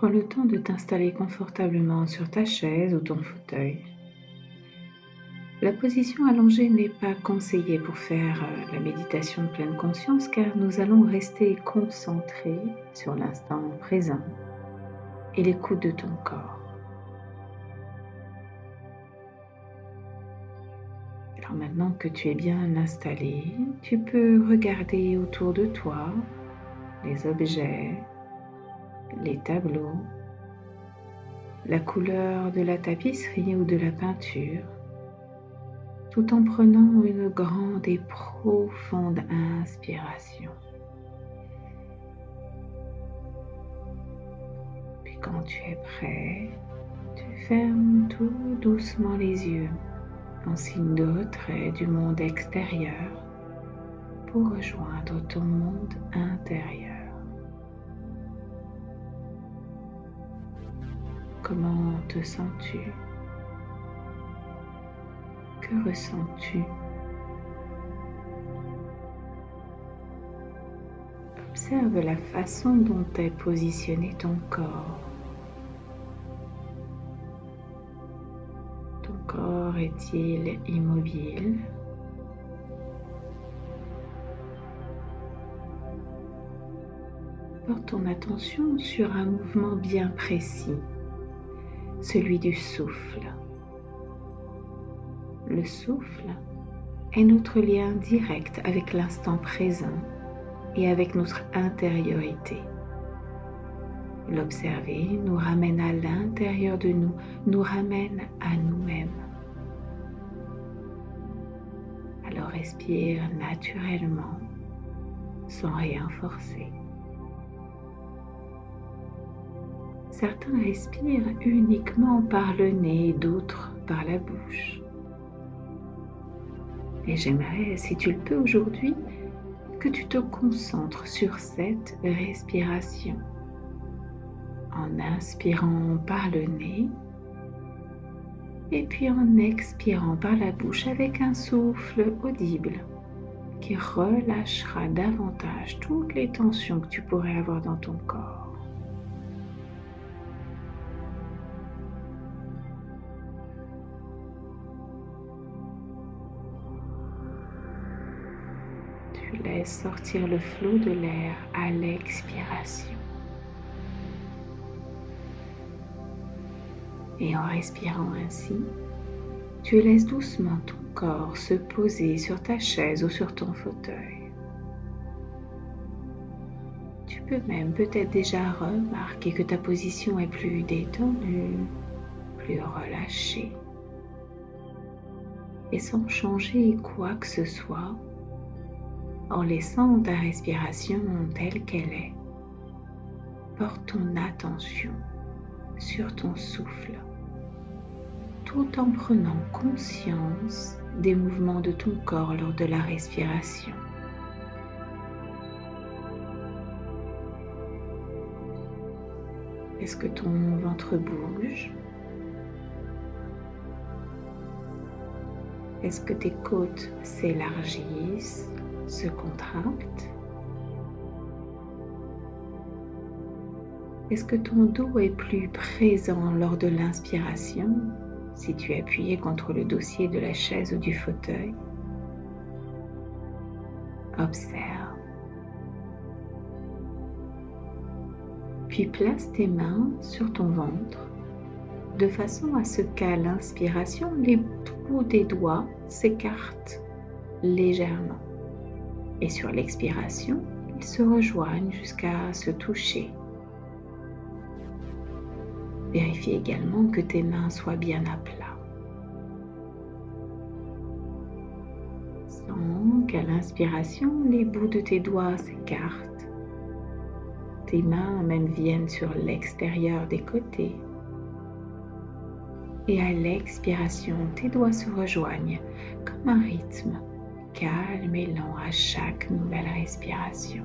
Prends le temps de t'installer confortablement sur ta chaise ou ton fauteuil. La position allongée n'est pas conseillée pour faire la méditation de pleine conscience car nous allons rester concentrés sur l'instant présent et l'écoute de ton corps. Alors maintenant que tu es bien installé, tu peux regarder autour de toi les objets, les tableaux, la couleur de la tapisserie ou de la peinture, tout en prenant une grande et profonde inspiration. Puis quand tu es prêt, tu fermes tout doucement les yeux en signe de retrait du monde extérieur pour rejoindre ton monde intérieur. Comment te sens-tu? Que ressens-tu? Observe la façon dont est positionné ton corps. Ton corps est-il immobile? Porte ton attention sur un mouvement bien précis, celui du souffle. Le souffle est notre lien direct avec l'instant présent et avec notre intériorité. L'observer nous ramène à l'intérieur de nous, nous ramène à nous-mêmes. Alors respire naturellement, sans rien forcer. Certains respirent uniquement par le nez, d'autres par la bouche. Et j'aimerais, si tu le peux aujourd'hui, que tu te concentres sur cette respiration. En inspirant par le nez et puis en expirant par la bouche avec un souffle audible qui relâchera davantage toutes les tensions que tu pourrais avoir dans ton corps. Tu laisses sortir le flot de l'air à l'expiration. Et en respirant ainsi, tu laisses doucement ton corps se poser sur ta chaise ou sur ton fauteuil. Tu peux même peut-être déjà remarquer que ta position est plus détendue, plus relâchée. Et sans changer quoi que ce soit, en laissant ta respiration telle qu'elle est, porte ton attention sur ton souffle, tout en prenant conscience des mouvements de ton corps lors de la respiration. Est-ce que ton ventre bouge? Est-ce que tes côtes s'élargissent, se contractent? Est-ce que ton dos est plus présent lors de l'inspiration, si tu es appuyé contre le dossier de la chaise ou du fauteuil? Observe. Puis place tes mains sur ton ventre, de façon à ce qu'à l'inspiration, les bouts des doigts s'écartent légèrement. Et sur l'expiration, ils se rejoignent jusqu'à se toucher. Vérifie également que tes mains soient bien à plat. Sens qu'à l'inspiration, les bouts de tes doigts s'écartent. Tes mains même viennent sur l'extérieur des côtés. Et à l'expiration, tes doigts se rejoignent comme un rythme calme et lent à chaque nouvelle respiration.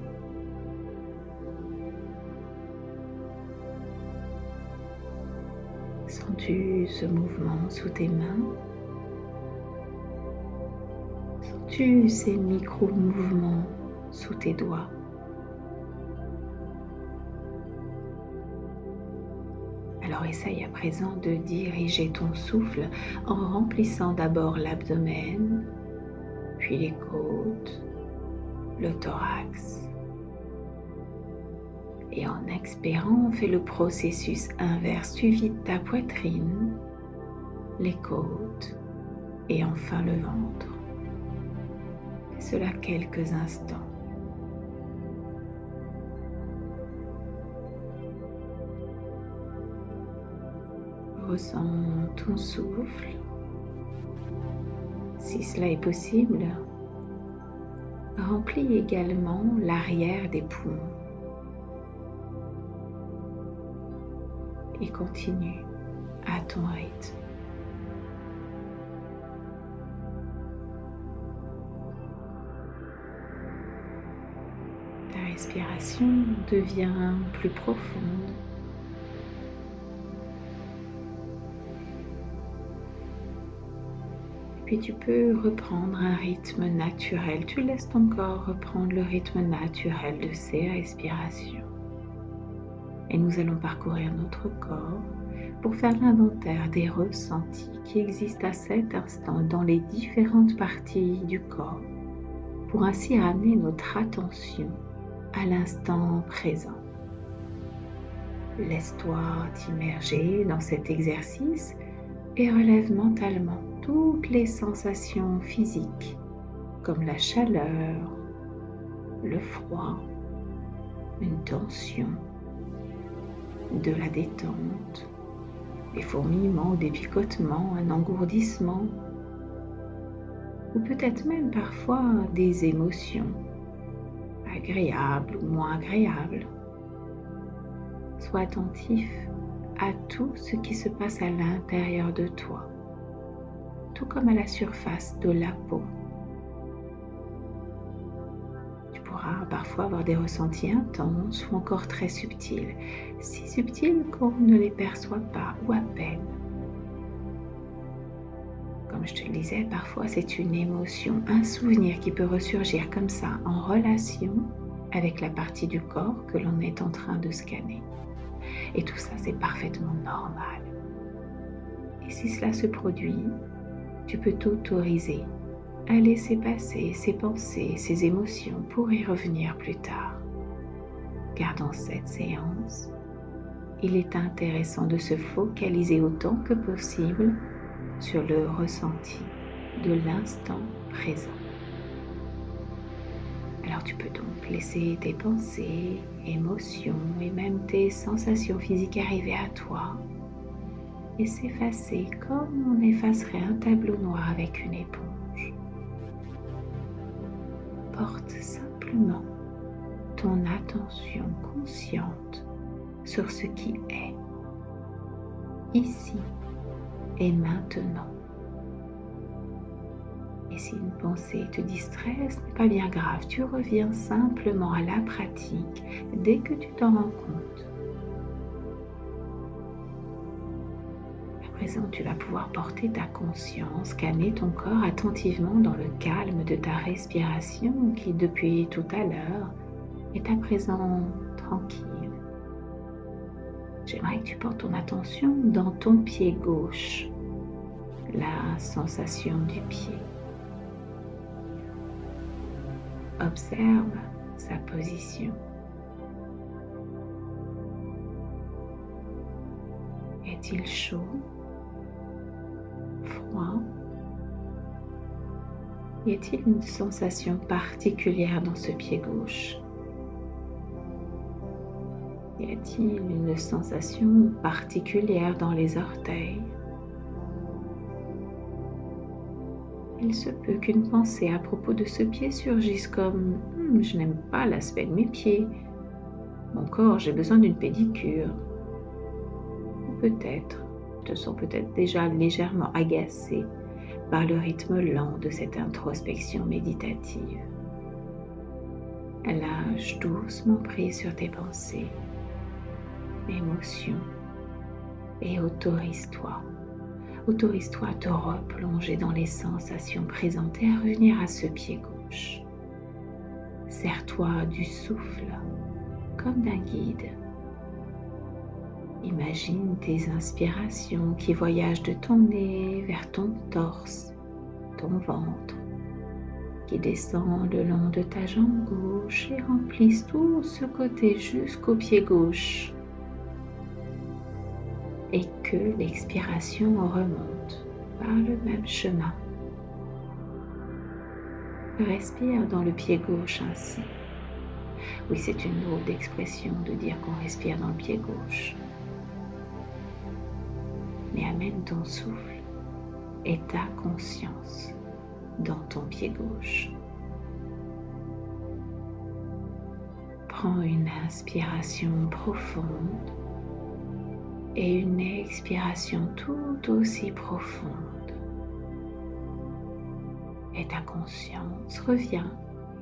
Sens-tu ce mouvement sous tes mains? Sens-tu ces micro-mouvements sous tes doigts? Alors essaye à présent de diriger ton souffle en remplissant d'abord l'abdomen, puis les côtes, le thorax. Et en expirant, fais le processus inverse. Tu vides ta poitrine, les côtes et enfin le ventre. Fais cela quelques instants. Ressens ton souffle. Si cela est possible, remplis également l'arrière des poumons. Et continue à ton rythme. Ta respiration devient plus profonde. Puis tu peux reprendre un rythme naturel. Tu laisses ton corps reprendre le rythme naturel de ses respirations. Et nous allons parcourir notre corps pour faire l'inventaire des ressentis qui existent à cet instant dans les différentes parties du corps, pour ainsi ramener notre attention à l'instant présent. Laisse-toi t'immerger dans cet exercice et relève mentalement toutes les sensations physiques comme la chaleur, le froid, une tension, de la détente, des fourmillements, des picotements, un engourdissement ou peut-être même parfois des émotions agréables ou moins agréables. Sois attentif à tout ce qui se passe à l'intérieur de toi, tout comme à la surface de la peau. Tu pourras parfois avoir des ressentis intenses ou encore très subtils, si subtils qu'on ne les perçoit pas ou à peine. Comme je te le disais, parfois c'est une émotion, un souvenir qui peut ressurgir comme ça en relation avec la partie du corps que l'on est en train de scanner. Et tout ça, c'est parfaitement normal. Et si cela se produit, tu peux t'autoriser à laisser passer ces pensées, ces émotions pour y revenir plus tard. Car dans cette séance, il est intéressant de se focaliser autant que possible sur le ressenti de l'instant présent. Alors tu peux donc laisser tes pensées, émotions et même tes sensations physiques arriver à toi et s'effacer comme on effacerait un tableau noir avec une éponge. Porte simplement ton attention consciente sur ce qui est, ici et maintenant. Et si une pensée te distrait, ce n'est pas bien grave, tu reviens simplement à la pratique dès que tu t'en rends compte. À présent, tu vas pouvoir porter ta conscience, scanner ton corps attentivement dans le calme de ta respiration qui, depuis tout à l'heure, est à présent tranquille. J'aimerais que tu portes ton attention dans ton pied gauche, la sensation du pied. Observe sa position. Est-il chaud, froid? Y a-t-il une sensation particulière dans ce pied gauche? Y a-t-il une sensation particulière dans les orteils? Il se peut qu'une pensée à propos de ce pied surgisse comme « je n'aime pas l'aspect de mes pieds » ou encore « j'ai besoin d'une pédicure » ou peut-être, te sens peut-être déjà légèrement agacé par le rythme lent de cette introspection méditative. Lâche doucement prise sur tes pensées, émotions et autorise-toi. Autorise-toi à te replonger dans les sensations présentes et à revenir à ce pied gauche. Sers-toi du souffle comme d'un guide. Imagine tes inspirations qui voyagent de ton nez vers ton torse, ton ventre, qui descendent le long de ta jambe gauche et remplissent tout ce côté jusqu'au pied gauche. Et que l'expiration remonte par le même chemin. Respire dans le pied gauche ainsi. Oui, c'est une lourde expression de dire qu'on respire dans le pied gauche. Mais amène ton souffle et ta conscience dans ton pied gauche. Prends une inspiration profonde et une expiration tout aussi profonde. Et ta conscience revient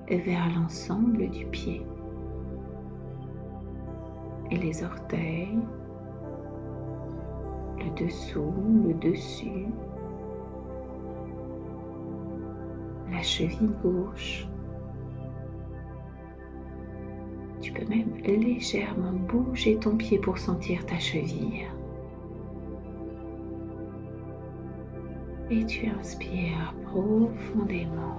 vers l'ensemble du pied. Et les orteils, le dessous, le dessus, la cheville gauche. Tu peux même légèrement bouger ton pied pour sentir ta cheville. Et tu inspires profondément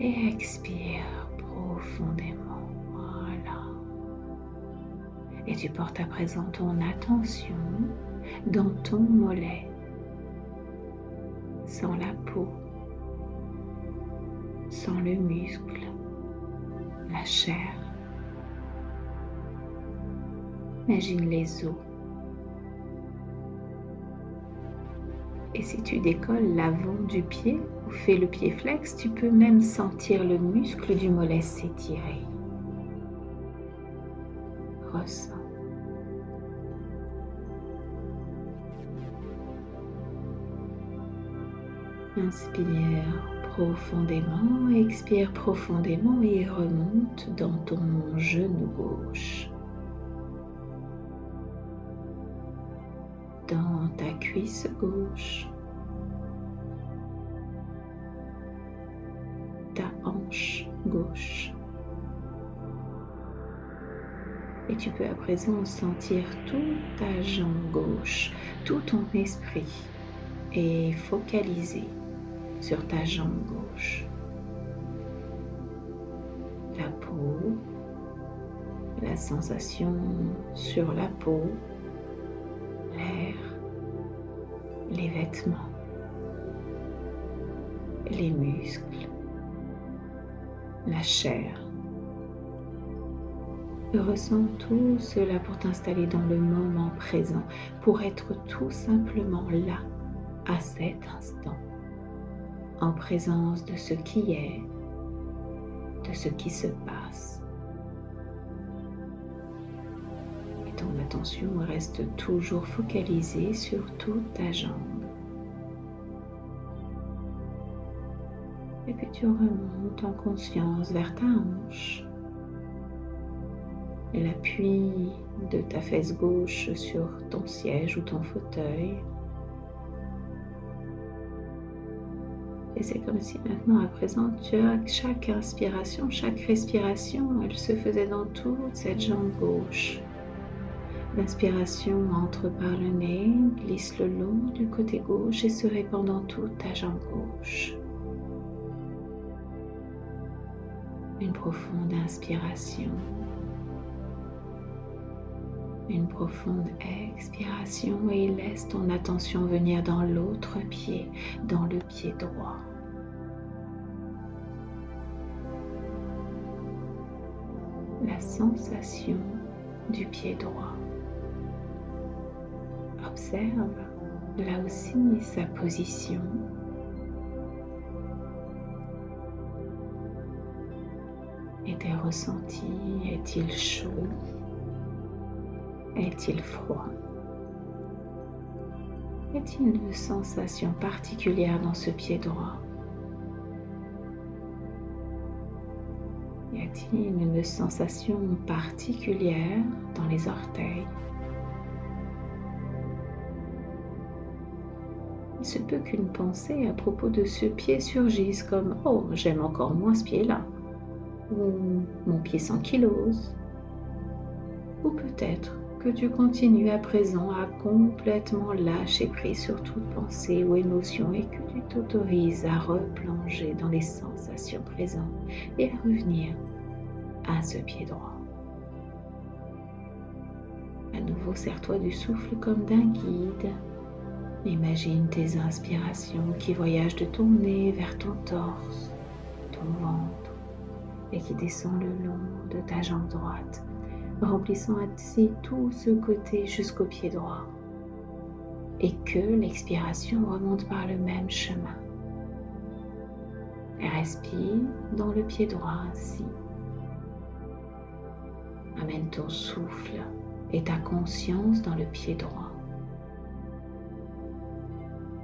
et expires profondément. Voilà. Et tu portes à présent ton attention dans ton mollet, sans la peau, sans le muscle, la chair. Imagine les os. Et si tu décolles l'avant du pied ou fais le pied flex, tu peux même sentir le muscle du mollet s'étirer. Ressens. Inspire profondément, expire profondément et remonte dans ton genou gauche. Dans ta cuisse gauche, ta hanche gauche. Et tu peux à présent sentir toute ta jambe gauche, tout ton esprit est focalisé sur ta jambe gauche. La peau, la sensation sur la peau, l'air, les vêtements, les muscles, la chair. Ressens tout cela pour t'installer dans le moment présent, pour être tout simplement là, à cet instant, en présence de ce qui est, de ce qui se passe. Et ton attention reste toujours focalisée sur toute ta jambe. Et puis tu remontes en conscience vers ta hanche. L'appui de ta fesse gauche sur ton siège ou ton fauteuil. Et c'est comme si maintenant, à présent, chaque inspiration, chaque respiration, elle se faisait dans toute cette jambe gauche. L'inspiration entre par le nez, glisse le long du côté gauche et se répand dans toute ta jambe gauche. Une profonde inspiration. Une profonde expiration et laisse ton attention venir dans l'autre pied, dans le pied droit. La sensation du pied droit. Observe là aussi sa position. Et tes ressentis, est-il chaud? Est-il froid? Est-il une sensation particulière dans ce pied droit? Y a-t-il une sensation particulière dans les orteils? Il se peut qu'une pensée à propos de ce pied surgisse comme « Oh, j'aime encore moins ce pied-là » ou « Mon pied s'ankylose » ou peut-être que tu continues à présent à complètement lâcher prise sur toute pensée ou émotion et que tu t'autorises à replonger dans les sensations présentes et à revenir à ce pied droit. À nouveau, serre-toi du souffle comme d'un guide. Imagine tes inspirations qui voyagent de ton nez vers ton torse, ton ventre et qui descendent le long de ta jambe droite, remplissant ainsi tout ce côté jusqu'au pied droit. Et que l'expiration remonte par le même chemin. Respire dans le pied droit ainsi. Amène ton souffle et ta conscience dans le pied droit.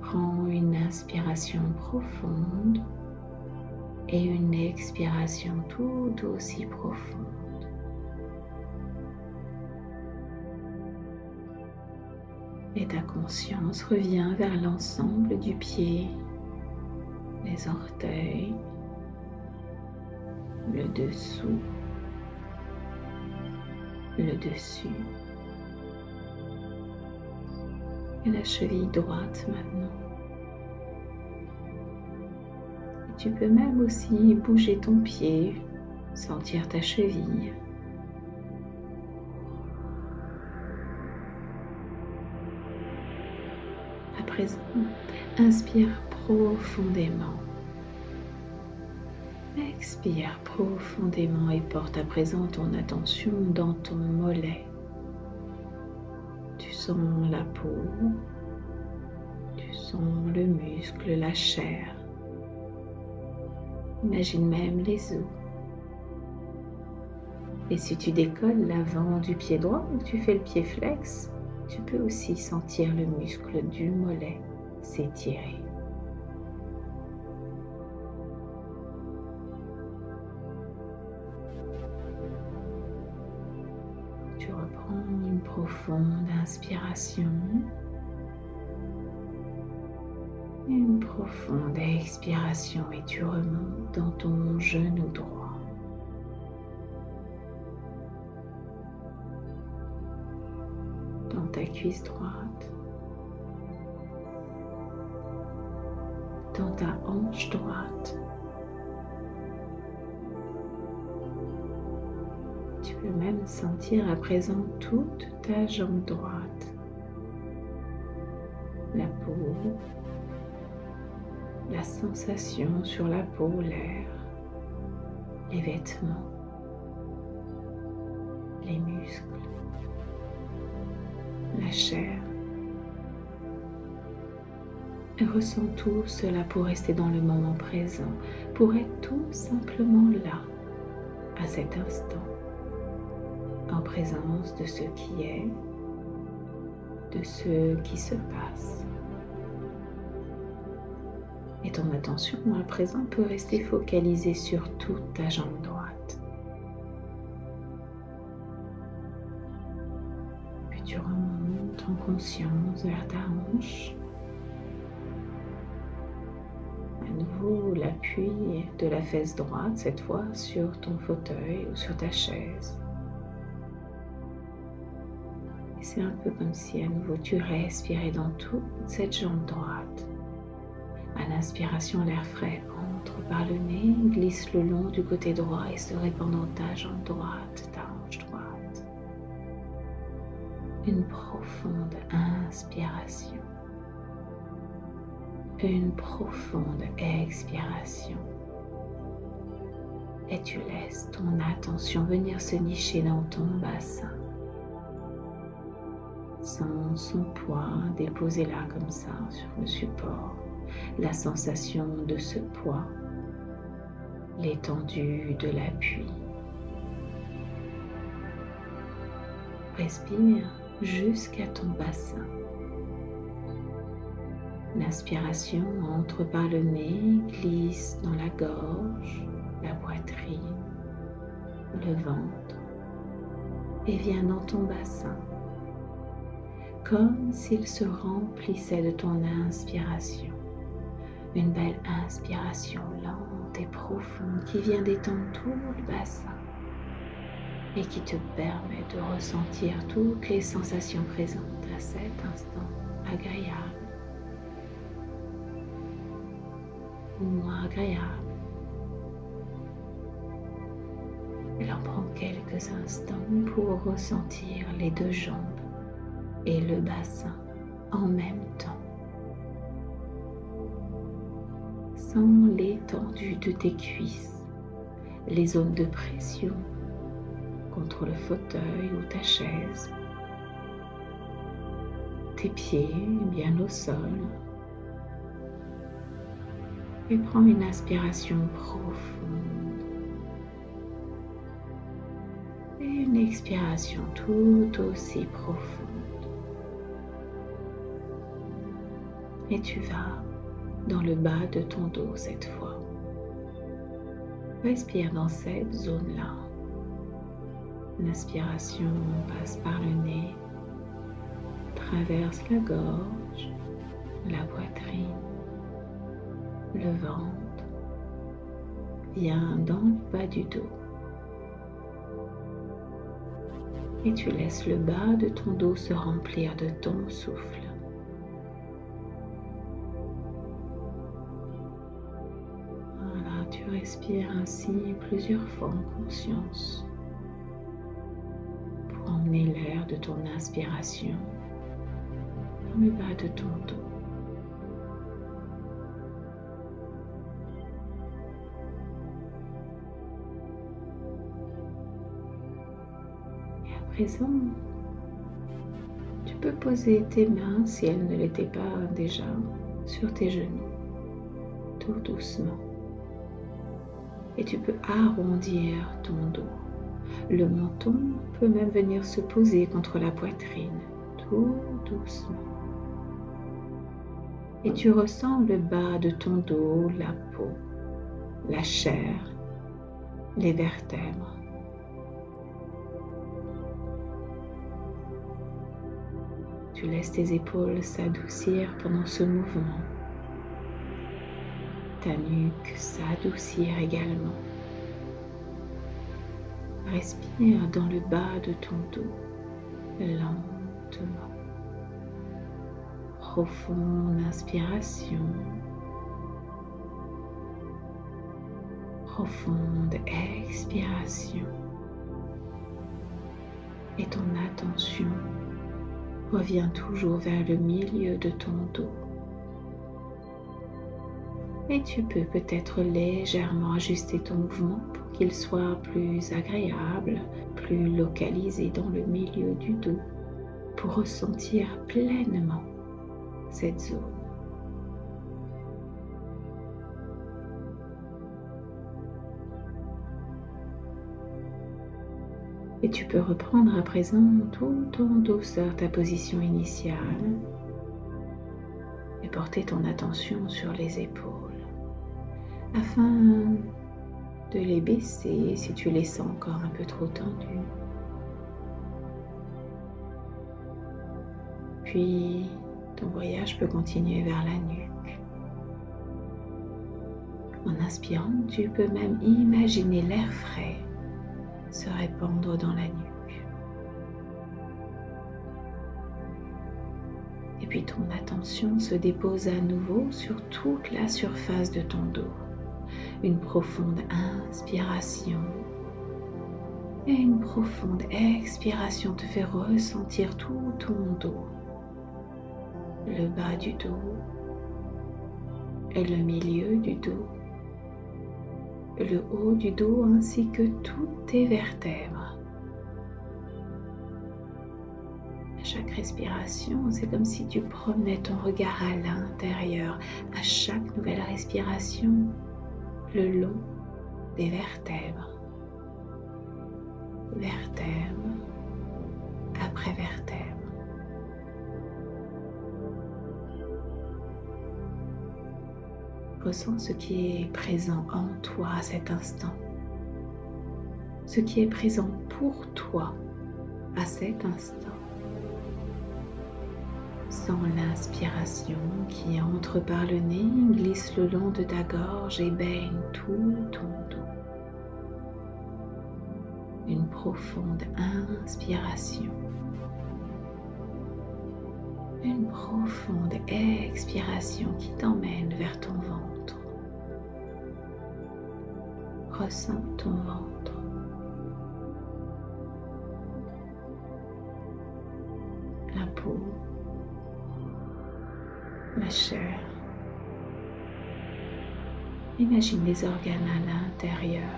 Prends une inspiration profonde et une expiration tout aussi profonde. Et ta conscience revient vers l'ensemble du pied, les orteils, le dessous, le dessus et la cheville droite maintenant. Et tu peux même aussi bouger ton pied, sentir ta cheville. À présent, inspire profondément. Expire profondément et porte à présent ton attention dans ton mollet. Tu sens la peau, tu sens le muscle, la chair. Imagine même les os. Et si tu décolles l'avant du pied droit ou tu fais le pied flex, tu peux aussi sentir le muscle du mollet s'étirer. Tu reprends une profonde inspiration, une profonde expiration et tu remontes dans ton genou droit. Dans ta cuisse droite, dans ta hanche droite. Tu peux même sentir à présent toute ta jambe droite, la peau, la sensation sur la peau, l'air, les vêtements, les muscles, la chair. Et ressens tout cela pour rester dans le moment présent, pour être tout simplement là, à cet instant, en présence de ce qui est, de ce qui se passe. Et ton attention à présent peut rester focalisée sur toute ta jambe droite. Puis tu remontes en conscience vers ta hanche. À nouveau, l'appui de la fesse droite, cette fois sur ton fauteuil ou sur ta chaise. Et c'est un peu comme si à nouveau tu respirais dans toute cette jambe droite. À l'inspiration, l'air frais entre par le nez, glisse le long du côté droit et se répand dans ta jambe droite, ta hanche droite. Une profonde inspiration. Une profonde expiration. Et tu laisses ton attention venir se nicher dans ton bassin. Sens son poids déposé là comme ça sur le support. La sensation de ce poids, l'étendue de l'appui. Respire jusqu'à ton bassin. L'inspiration entre par le nez, glisse dans la gorge, la poitrine, le ventre et vient dans ton bassin, comme s'il se remplissait de ton inspiration. Une belle inspiration lente et profonde qui vient détendre tout le bassin. et qui te permet de ressentir toutes les sensations présentes à cet instant agréable ou moins agréable. Alors prends quelques instants pour ressentir les deux jambes et le bassin en même temps. Sens l'étendue de tes cuisses, les zones de pression contre le fauteuil ou ta chaise, tes pieds bien au sol. Et prends une inspiration profonde et une expiration tout aussi profonde. Et tu vas dans le bas de ton dos cette fois. Respire dans cette zone-là. L'inspiration passe par le nez, traverse la gorge, la poitrine, le ventre, vient dans le bas du dos. Et tu laisses le bas de ton dos se remplir de ton souffle. Voilà, tu respires ainsi plusieurs fois en conscience pour emmener l'air de ton inspiration dans le bas de ton dos. À présent, tu peux poser tes mains, si elles ne l'étaient pas déjà, sur tes genoux, tout doucement. Et tu peux arrondir ton dos. Le menton peut même venir se poser contre la poitrine, tout doucement. Et tu ressens le bas de ton dos, la peau, la chair, les vertèbres. Tu laisses tes épaules s'adoucir pendant ce mouvement. Ta nuque s'adoucir également. Respire dans le bas de ton dos, lentement. Profonde inspiration. Profonde expiration. Et ton attention revient toujours vers le milieu de ton dos. Et tu peux peut-être légèrement ajuster ton mouvement pour qu'il soit plus agréable, plus localisé dans le milieu du dos, pour ressentir pleinement cette zone. Et tu peux reprendre à présent tout en douceur ta position initiale et porter ton attention sur les épaules afin de les baisser si tu les sens encore un peu trop tendues. Puis ton voyage peut continuer vers la nuque. En inspirant, tu peux même imaginer l'air frais se répandre dans la nuque. Et puis ton attention se dépose à nouveau sur toute la surface de ton dos. Une profonde inspiration et une profonde expiration te fait ressentir tout ton dos, le bas du dos et le milieu du dos, le haut du dos ainsi que toutes tes vertèbres. À chaque respiration, c'est comme si tu promenais ton regard à l'intérieur. À chaque nouvelle respiration, le long des vertèbres, vertèbre après vertèbre. Ressens ce qui est présent en toi à cet instant, ce qui est présent pour toi à cet instant. Sens l'inspiration qui entre par le nez, glisse le long de ta gorge et baigne tout ton dos. Une profonde inspiration. Une profonde expiration qui t'emmène vers ton ventre. Ressens ton ventre. La peau. La chair. Imagine les organes à l'intérieur.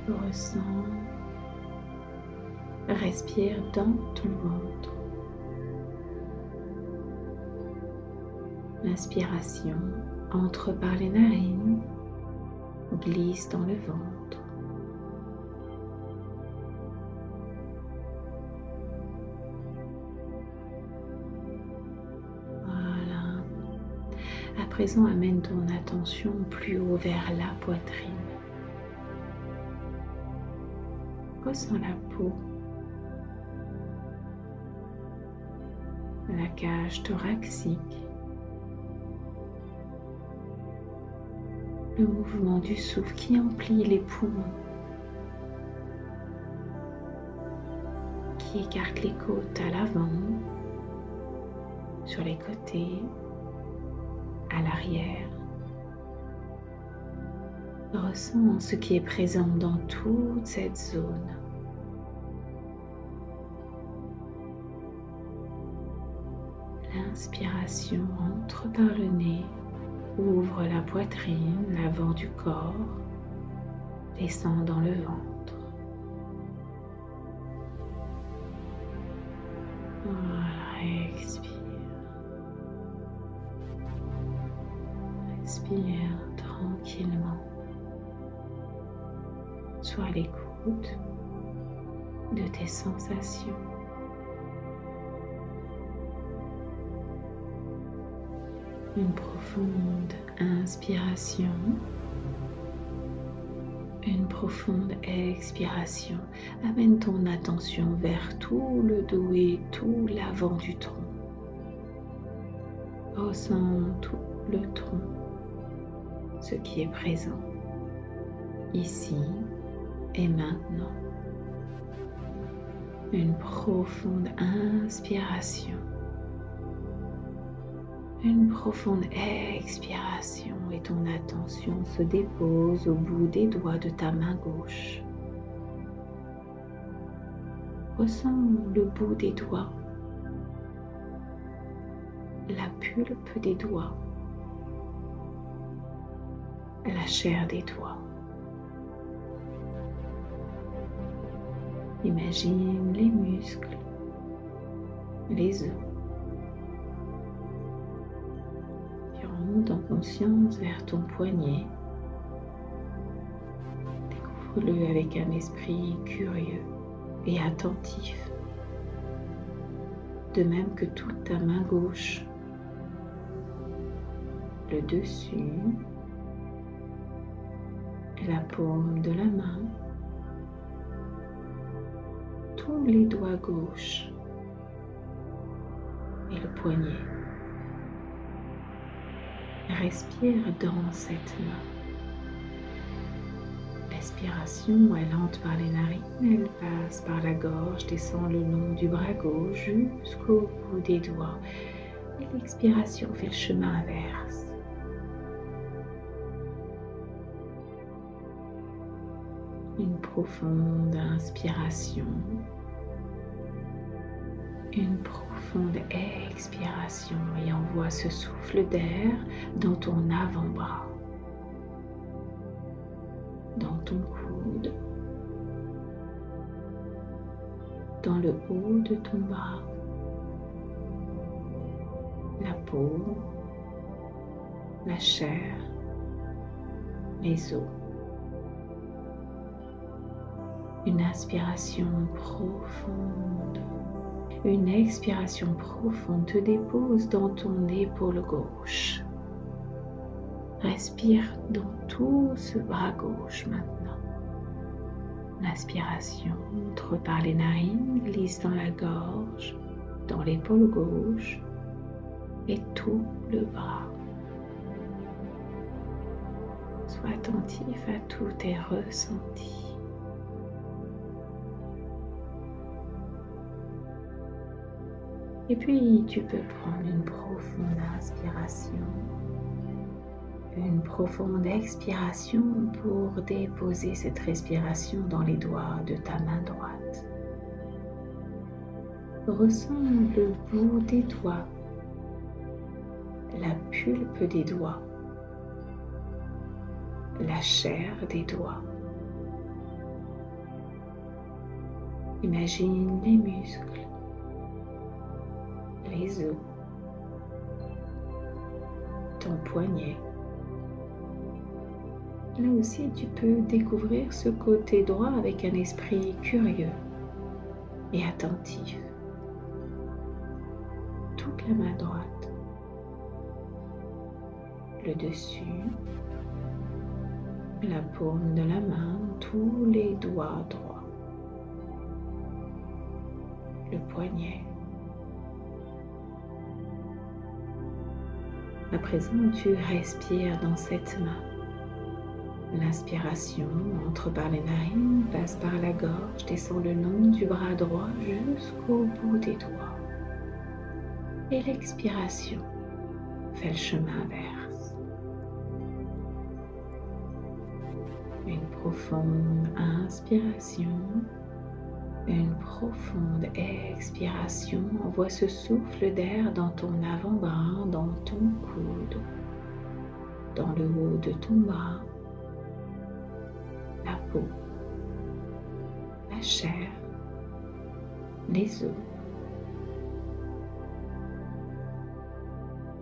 Ressens. Respire dans ton ventre. L'inspiration entre par les narines, glisse dans le ventre. Voilà. À présent, amène ton attention plus haut vers la poitrine. Ressens la peau. La cage thoracique, le mouvement du souffle qui emplit les poumons, qui écarte les côtes à l'avant, sur les côtés, à l'arrière. Ressens ce qui est présent dans toute cette zone. L'inspiration entre par le nez, ouvre la poitrine, l'avant du corps, descend dans le ventre. Voilà, expire. Respire tranquillement. Sois à l'écoute de tes sensations. Une profonde inspiration, une profonde expiration. Amène ton attention vers tout le dos et tout l'avant du tronc. Ressens tout le tronc, ce qui est présent, ici et maintenant. Une profonde inspiration. Une profonde expiration et ton attention se dépose au bout des doigts de ta main gauche. Ressens le bout des doigts, la pulpe des doigts, la chair des doigts. Imagine les muscles, les os. Remonte en conscience vers ton poignet. Découvre-le avec un esprit curieux et attentif. De même que toute ta main gauche, le dessus, la paume de la main, tous les doigts gauches et le poignet. Respire dans cette main. L'expiration, elle entre par les narines, elle passe par la gorge, descend le long du bras gauche jusqu'au bout des doigts. Et l'expiration fait le chemin inverse. Une profonde inspiration. Une profonde expiration et envoie ce souffle d'air dans ton avant-bras, dans ton coude, dans le haut de ton bras, la peau, la chair, les os. Une inspiration profonde. Une expiration profonde te dépose dans ton épaule gauche. Respire dans tout ce bras gauche maintenant. L'inspiration entre par les narines, glisse dans la gorge, dans l'épaule gauche et tout le bras. Sois attentif à tous tes ressentis. Et puis, tu peux prendre une profonde inspiration, une profonde expiration pour déposer cette respiration dans les doigts de ta main droite. Ressens le bout des doigts, la pulpe des doigts, la chair des doigts. Imagine les muscles, les os, ton poignet. Là aussi, tu peux découvrir ce côté droit avec un esprit curieux et attentif. Toute la main droite, le dessus, la paume de la main, tous les doigts droits, le poignet. À présent, tu respires dans cette main. L'inspiration entre par les narines, passe par la gorge, descend le long du bras droit jusqu'au bout des doigts. Et l'expiration fait le chemin inverse. Une profonde inspiration, une profonde expiration. Envoie ce souffle d'air dans ton avant-bras, dans ton coude, dans le haut de ton bras, la peau, la chair, les os.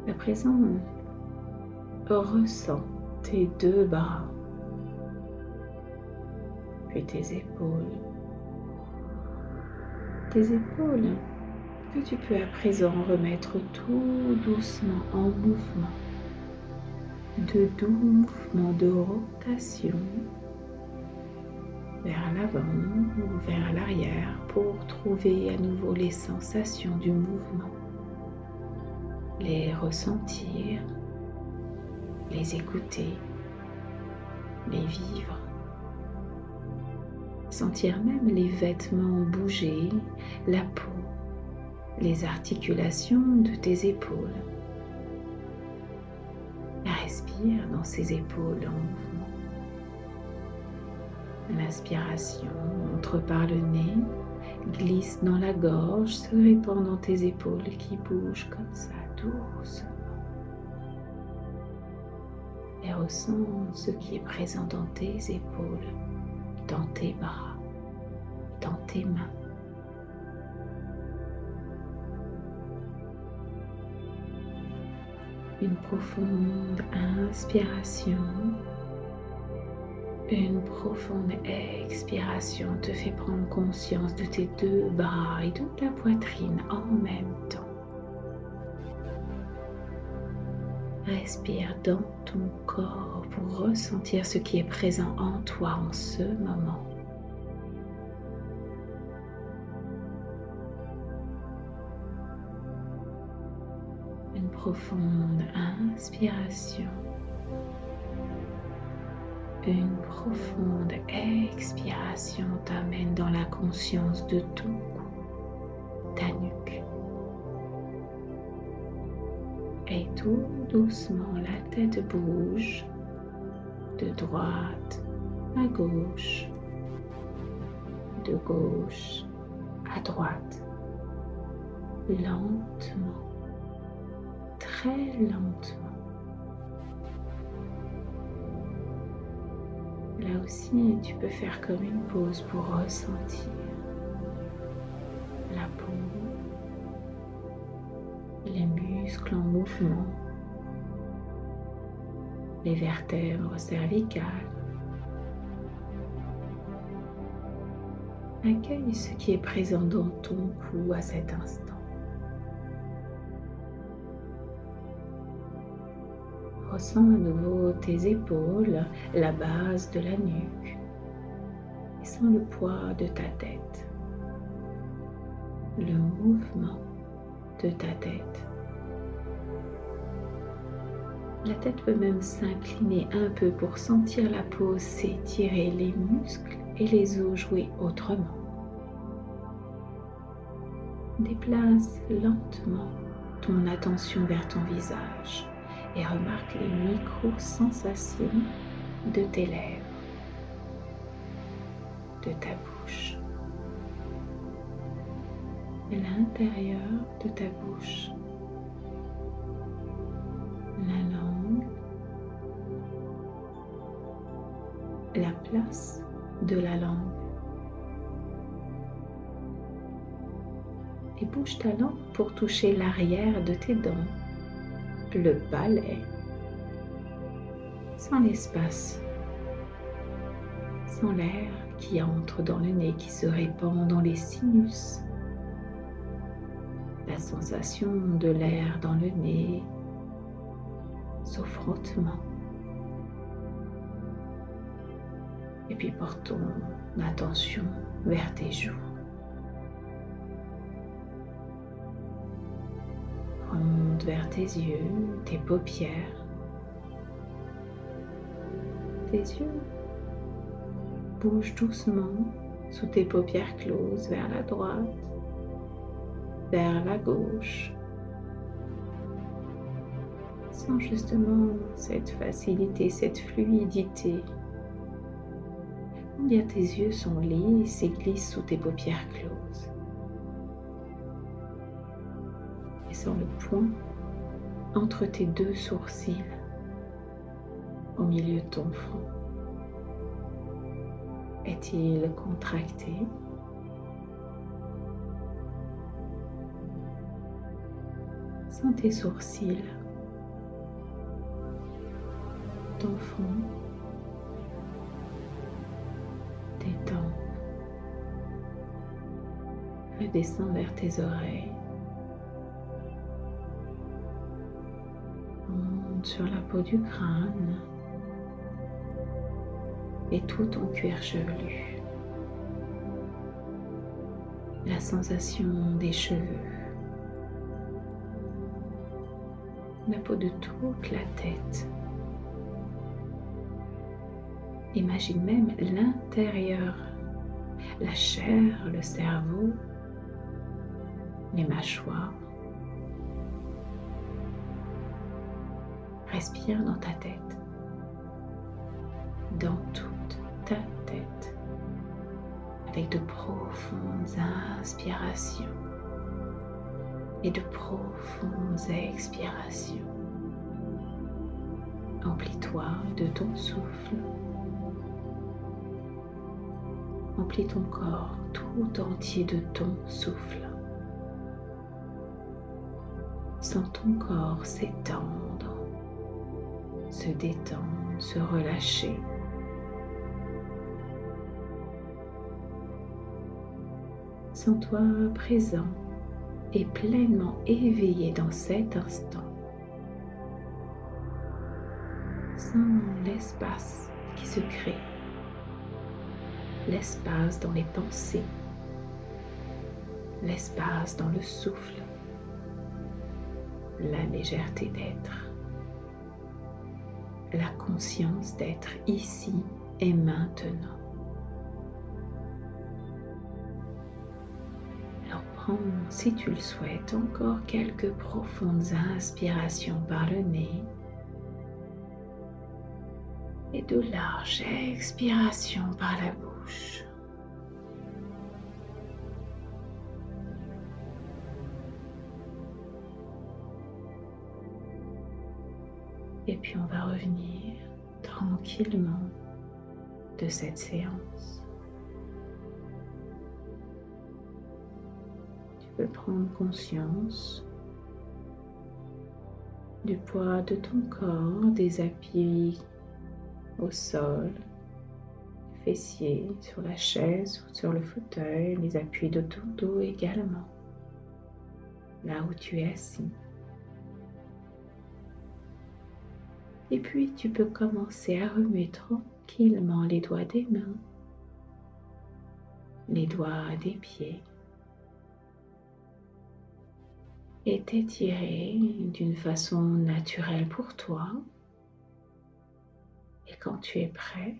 À présent, ressens tes deux bras, puis tes épaules. Tes épaules que tu peux à présent remettre tout doucement en mouvement, de doux mouvements de rotation vers l'avant ou vers l'arrière pour trouver à nouveau les sensations du mouvement, les ressentir, les écouter, les vivre. Sentir même les vêtements bouger, la peau, les articulations de tes épaules. Respire dans ces épaules en mouvement. L'inspiration entre par le nez, glisse dans la gorge, se répand dans tes épaules qui bougent comme ça, doucement. Et ressens ce qui est présent dans tes épaules, dans tes bras, dans tes mains. Une profonde inspiration, une profonde expiration te fait prendre conscience de tes deux bras et de ta poitrine en même temps. Respire dans ton corps pour ressentir ce qui est présent en toi en ce moment. Une profonde inspiration, une profonde expiration t'amène dans la conscience de ton cou, ta nuque. Et tout doucement, la tête bouge de droite à gauche, de gauche à droite, lentement, très lentement. Là aussi, tu peux faire comme une pause pour ressentir la peau, les muscles en mouvement, les vertèbres cervicales. Accueille ce qui est présent dans ton cou à cet instant. Ressens à nouveau tes épaules, la base de la nuque, et sens le poids de ta tête, le mouvement de ta tête. La tête peut même s'incliner un peu pour sentir la peau s'étirer, les muscles et les os jouer autrement. Déplace lentement ton attention vers ton visage et remarque les micro-sensations de tes lèvres, de ta bouche, l'intérieur de ta bouche, la langue, la place de la langue. Et bouge ta langue pour toucher l'arrière de tes dents, le palais, sans l'espace, sans l'air qui entre dans le nez, qui se répand dans les sinus, la sensation de l'air dans le nez, au frottement. Et puis porte ton attention vers tes joues. Remonte vers tes yeux, tes paupières. Tes yeux bougent doucement sous tes paupières closes vers la droite, vers la gauche. Sens justement cette facilité, cette fluidité. Combien tes yeux sont lisses et glissent sous tes paupières closes. Et sens le point entre tes deux sourcils, au milieu de ton front. Est-il contracté? Sens tes sourcils, ton front, tes tempes. Redescends vers tes oreilles. Monte sur la peau du crâne et tout ton cuir chevelu. La sensation des cheveux. La peau de toute la tête. Imagine même l'intérieur, la chair, le cerveau, les mâchoires. Respire dans ta tête, dans toute ta tête, avec de profondes inspirations et de profondes expirations. Emplis-toi de ton souffle. Emplis ton corps tout entier de ton souffle. Sens ton corps s'étendre, se détendre, se relâcher. Sens-toi présent et pleinement éveillé dans cet instant. Sens l'espace qui se crée, l'espace dans les pensées, l'espace dans le souffle, la légèreté d'être, la conscience d'être ici et maintenant. Alors prends, si tu le souhaites, encore quelques profondes inspirations par le nez et de larges expirations par la bouche. Et puis on va revenir tranquillement de cette séance. Tu peux prendre conscience du poids de ton corps, des appuis au sol, fessiers sur la chaise ou sur le fauteuil, les appuis de ton dos également, là où tu es assis. Et puis tu peux commencer à remuer tranquillement les doigts des mains, les doigts des pieds et t'étirer d'une façon naturelle pour toi, quand tu es prêt,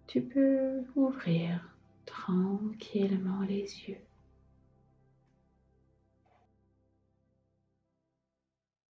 tu peux ouvrir tranquillement les yeux.